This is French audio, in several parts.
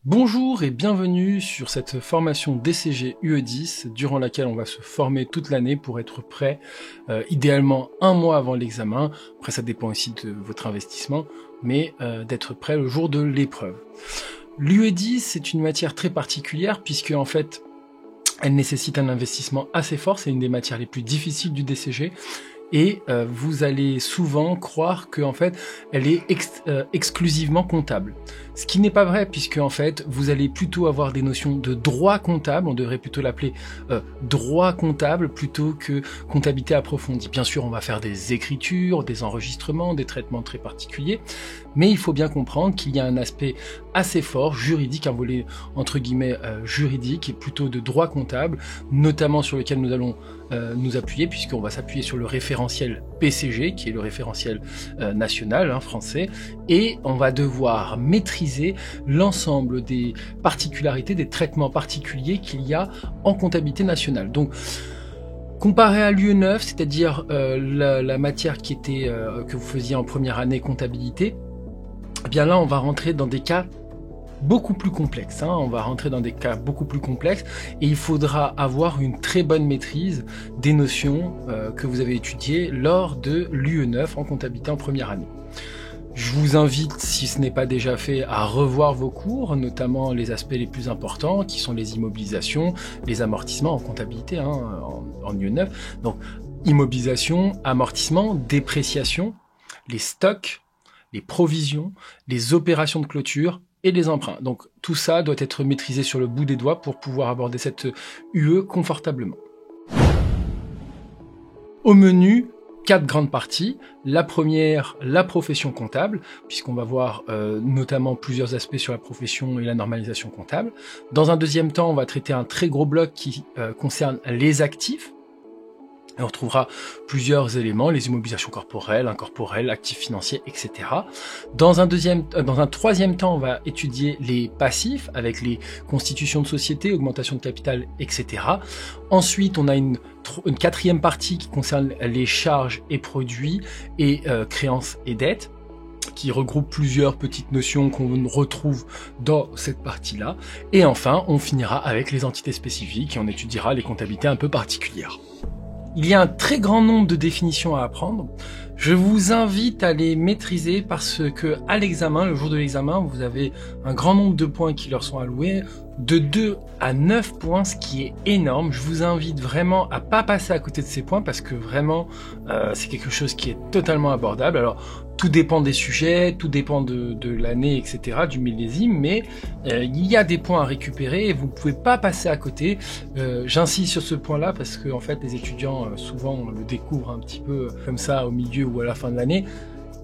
Bonjour et bienvenue sur cette formation DCG UE10 durant laquelle on va se former toute l'année pour être prêt idéalement un mois avant l'examen. Après ça dépend aussi de votre investissement, mais d'être prêt le jour de l'épreuve. L'UE10 c'est une matière très particulière puisque en fait elle nécessite un investissement assez fort, c'est une des matières les plus difficiles du DCG. Et vous allez souvent croire que en fait elle est exclusivement comptable. Ce qui n'est pas vrai puisque en fait vous allez plutôt avoir des notions de droit comptable, on devrait plutôt l'appeler droit comptable plutôt que comptabilité approfondie. Bien sûr on va faire des écritures, des enregistrements, des traitements très particuliers, mais il faut bien comprendre qu'il y a un aspect assez fort juridique, un volet entre guillemets juridique et plutôt de droit comptable, notamment sur lequel nous allons nous appuyer puisqu'on va s'appuyer sur le référentiel PCG qui est le référentiel national français, et on va devoir maîtriser l'ensemble des particularités, des traitements particuliers qu'il y a en comptabilité nationale. Donc comparé à l'UE9, c'est-à-dire la matière qui était que vous faisiez en première année comptabilité, eh bien là on va rentrer dans des cas beaucoup plus complexe, on va rentrer dans des cas beaucoup plus complexes et il faudra avoir une très bonne maîtrise des notions que vous avez étudiées lors de l'UE9 en comptabilité en première année. Je vous invite, si ce n'est pas déjà fait, à revoir vos cours, notamment les aspects les plus importants qui sont les immobilisations, les amortissements en comptabilité en UE9. Donc immobilisation, amortissement, dépréciation, les stocks, les provisions, les opérations de clôture et les emprunts. Donc tout ça doit être maîtrisé sur le bout des doigts pour pouvoir aborder cette UE confortablement. Au menu, 4 grandes parties. La première, la profession comptable, puisqu'on va voir notamment plusieurs aspects sur la profession et la normalisation comptable. Dans un deuxième temps, on va traiter un très gros bloc qui concerne les actifs. Et on retrouvera plusieurs éléments, les immobilisations corporelles, incorporelles, actifs financiers, etc. Dans un troisième temps, on va étudier les passifs avec les constitutions de société, augmentation de capital, etc. Ensuite, on a une quatrième partie qui concerne les charges et produits et créances et dettes, qui regroupe plusieurs petites notions qu'on retrouve dans cette partie-là. Et enfin, on finira avec les entités spécifiques et on étudiera les comptabilités un peu particulières. Il y a un très grand nombre de définitions à apprendre. Je vous invite à les maîtriser parce que à l'examen, le jour de l'examen, vous avez un grand nombre de points qui leur sont alloués, de 2 à 9 points, ce qui est énorme. Je vous invite vraiment à pas passer à côté de ces points parce que vraiment, c'est quelque chose qui est totalement abordable. Alors, tout dépend des sujets, tout dépend de l'année, etc., du millésime, mais il y a des points à récupérer et vous pouvez pas passer à côté. J'insiste sur ce point-là parce que en fait, les étudiants souvent le découvrent un petit peu comme ça au milieu ou à la fin de l'année.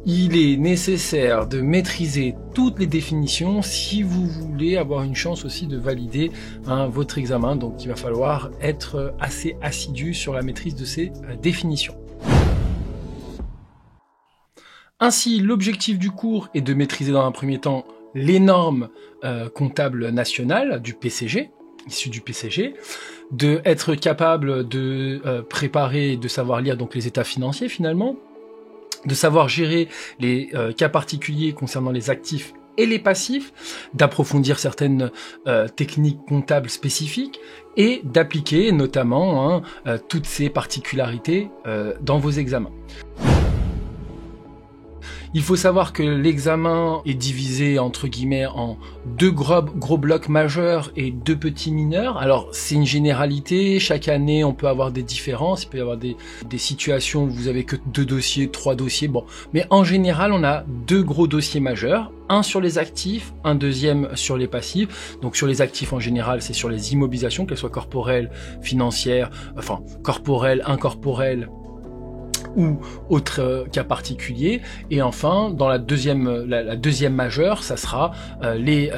Il est nécessaire de maîtriser toutes les définitions si vous voulez avoir une chance aussi de valider votre examen. Donc il va falloir être assez assidu sur la maîtrise de ces définitions. Ainsi, l'objectif du cours est de maîtriser dans un premier temps les normes comptables nationales du PCG, issues du PCG, de être capable de préparer et de savoir lire donc les états financiers finalement, de savoir gérer les cas particuliers concernant les actifs et les passifs, d'approfondir certaines techniques comptables spécifiques et d'appliquer notamment toutes ces particularités dans vos examens. Il faut savoir que l'examen est divisé entre guillemets en 2 gros blocs majeurs et 2 petits mineurs. Alors c'est une généralité, chaque année on peut avoir des différences, il peut y avoir des situations où vous avez que 2 dossiers, 3 dossiers, bon. Mais en général on a 2 gros dossiers majeurs, un sur les actifs, un deuxième sur les passifs. Donc sur les actifs en général c'est sur les immobilisations, qu'elles soient corporelles, financières, enfin corporelles, incorporelles, ou autre cas particulier. Et enfin, dans la deuxième majeure, ça sera les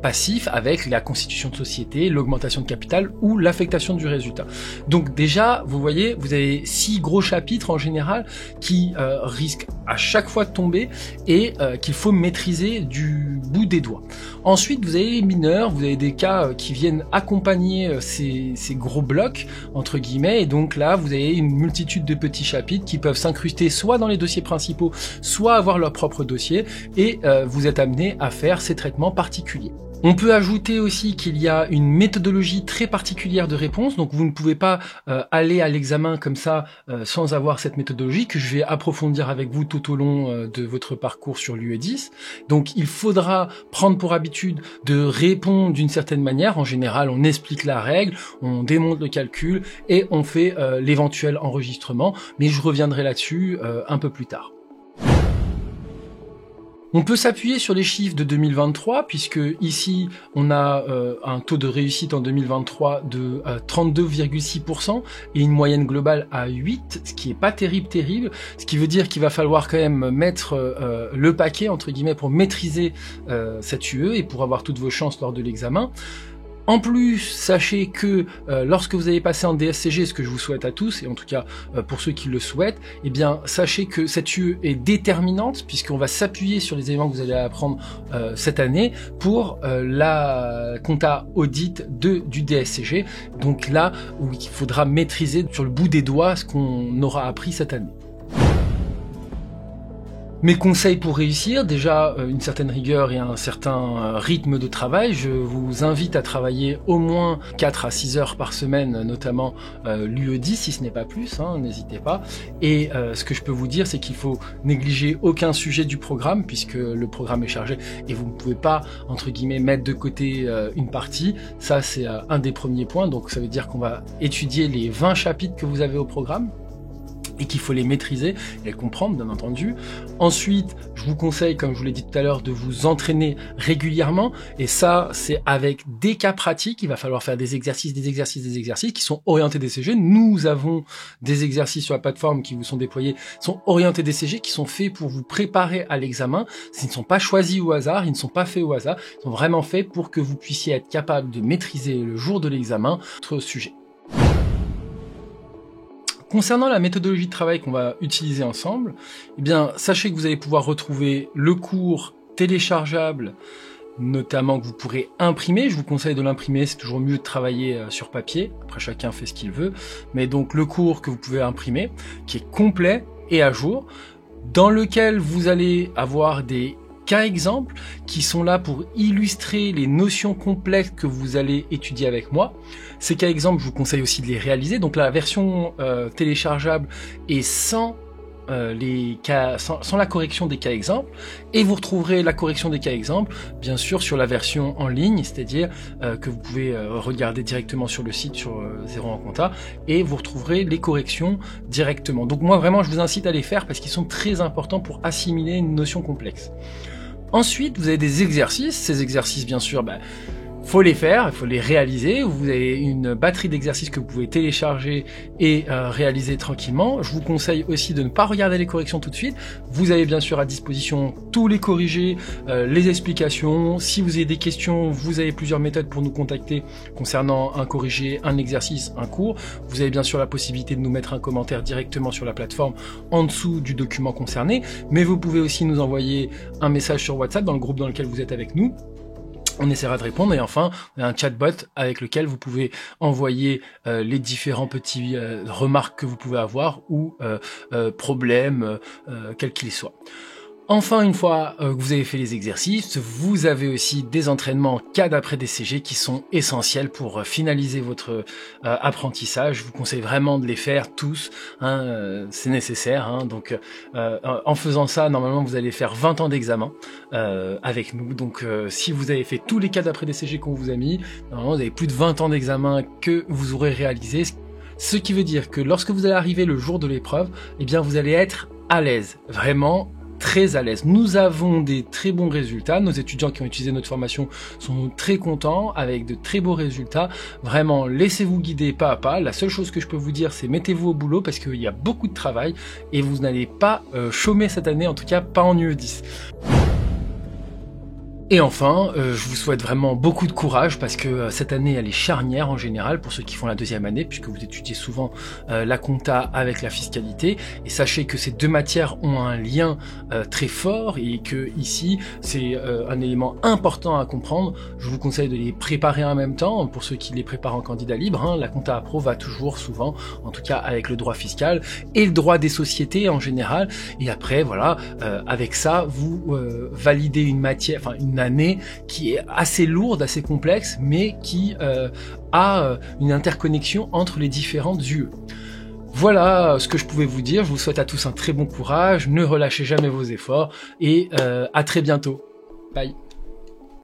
passifs avec la constitution de société, l'augmentation de capital ou l'affectation du résultat. Donc déjà, vous voyez, vous avez 6 gros chapitres en général qui risquent à chaque fois de tomber et qu'il faut maîtriser du bout des doigts. Ensuite, vous avez les mineurs, vous avez des cas qui viennent accompagner ces gros blocs, entre guillemets, et donc là, vous avez une multitude de petits chapitres qui peuvent s'incruster soit dans les dossiers principaux, soit avoir leur propre dossier, et vous êtes amené à faire ces traitements particuliers. On peut ajouter aussi qu'il y a une méthodologie très particulière de réponse, donc vous ne pouvez pas aller à l'examen comme ça sans avoir cette méthodologie que je vais approfondir avec vous tout au long de votre parcours sur l'UE10. Donc il faudra prendre pour habitude de répondre d'une certaine manière. En général, on explique la règle, on démonte le calcul et on fait l'éventuel enregistrement, mais je reviendrai là-dessus un peu plus tard. On peut s'appuyer sur les chiffres de 2023, puisque ici, on a un taux de réussite en 2023 de 32,6% et une moyenne globale à 8, ce qui est pas terrible, ce qui veut dire qu'il va falloir quand même mettre le paquet, entre guillemets, pour maîtriser cette UE et pour avoir toutes vos chances lors de l'examen. En plus, sachez que lorsque vous allez passer en DSCG, ce que je vous souhaite à tous, et en tout cas pour ceux qui le souhaitent, eh bien sachez que cette UE est déterminante, puisqu'on va s'appuyer sur les éléments que vous allez apprendre cette année pour la compta audit du DSCG. Donc là où il faudra maîtriser sur le bout des doigts ce qu'on aura appris cette année. Mes conseils pour réussir, déjà une certaine rigueur et un certain rythme de travail. Je vous invite à travailler au moins 4 à 6 heures par semaine, notamment l'UE10 si ce n'est pas plus, n'hésitez pas. Et ce que je peux vous dire, c'est qu'il faut négliger aucun sujet du programme, puisque le programme est chargé et vous ne pouvez pas, entre guillemets, mettre de côté une partie. Ça, c'est un des premiers points. Donc ça veut dire qu'on va étudier les 20 chapitres que vous avez au programme, et qu'il faut les maîtriser et les comprendre, bien entendu. Ensuite, je vous conseille, comme je vous l'ai dit tout à l'heure, de vous entraîner régulièrement, et ça, c'est avec des cas pratiques. Il va falloir faire des exercices qui sont orientés DCG. Nous avons des exercices sur la plateforme qui vous sont déployés, sont orientés DCG, qui sont faits pour vous préparer à l'examen. Ils ne sont pas choisis au hasard, ils ne sont pas faits au hasard, ils sont vraiment faits pour que vous puissiez être capable de maîtriser le jour de l'examen votre sujet. Concernant la méthodologie de travail qu'on va utiliser ensemble, eh bien, sachez que vous allez pouvoir retrouver le cours téléchargeable, notamment que vous pourrez imprimer. Je vous conseille de l'imprimer, c'est toujours mieux de travailler sur papier. Après, chacun fait ce qu'il veut. Mais donc, le cours que vous pouvez imprimer, qui est complet et à jour, dans lequel vous allez avoir des cas exemples qui sont là pour illustrer les notions complexes que vous allez étudier avec moi. Ces cas exemples, je vous conseille aussi de les réaliser. Donc la version téléchargeable est sans la correction des cas exemples, et vous retrouverez la correction des cas exemples bien sûr sur la version en ligne, c'est-à-dire que vous pouvez regarder directement sur le site sur Zéro en Compta, et vous retrouverez les corrections directement. Donc moi vraiment je vous incite à les faire parce qu'ils sont très importants pour assimiler une notion complexe. Ensuite, vous avez des exercices. Ces exercices, bien sûr, faut les faire, il faut les réaliser. Vous avez une batterie d'exercices que vous pouvez télécharger et réaliser tranquillement. Je vous conseille aussi de ne pas regarder les corrections tout de suite. Vous avez bien sûr à disposition tous les corrigés, les explications. Si vous avez des questions, vous avez plusieurs méthodes pour nous contacter concernant un corrigé, un exercice, un cours. Vous avez bien sûr la possibilité de nous mettre un commentaire directement sur la plateforme en dessous du document concerné. Mais vous pouvez aussi nous envoyer un message sur WhatsApp dans le groupe dans lequel vous êtes avec nous. On essaiera de répondre, et enfin, on a un chatbot avec lequel vous pouvez envoyer les différents petits remarques que vous pouvez avoir ou problèmes, quels qu'ils soient. Enfin, une fois que vous avez fait les exercices, vous avez aussi des entraînements cas d'après DCG qui sont essentiels pour finaliser votre apprentissage. Je vous conseille vraiment de les faire tous, c'est nécessaire. Donc, en faisant ça, normalement, vous allez faire 20 ans d'examen avec nous. Donc, si vous avez fait tous les cas d'après DCG qu'on vous a mis, normalement, vous avez plus de 20 ans d'examen que vous aurez réalisé. Ce qui veut dire que lorsque vous allez arriver le jour de l'épreuve, eh bien, vous allez être à l'aise, vraiment très à l'aise. Nous avons des très bons résultats. Nos étudiants qui ont utilisé notre formation sont très contents, avec de très beaux résultats. Vraiment, laissez-vous guider pas à pas. La seule chose que je peux vous dire, c'est mettez-vous au boulot parce qu'il y a beaucoup de travail et vous n'allez pas chômer cette année, en tout cas pas en UE10. Et enfin, je vous souhaite vraiment beaucoup de courage parce que cette année elle est charnière en général pour ceux qui font la deuxième année puisque vous étudiez souvent la compta avec la fiscalité et sachez que ces deux matières ont un lien très fort et que ici c'est un élément important à comprendre. Je vous conseille de les préparer en même temps pour ceux qui les préparent en candidat libre, hein. La compta pro va toujours souvent, en tout cas avec le droit fiscal et le droit des sociétés en général et après voilà, avec ça vous validez une matière, enfin une année qui est assez lourde, assez complexe, mais qui a une interconnexion entre les différentes UE. Voilà ce que je pouvais vous dire. Je vous souhaite à tous un très bon courage, ne relâchez jamais vos efforts et à très bientôt. Bye.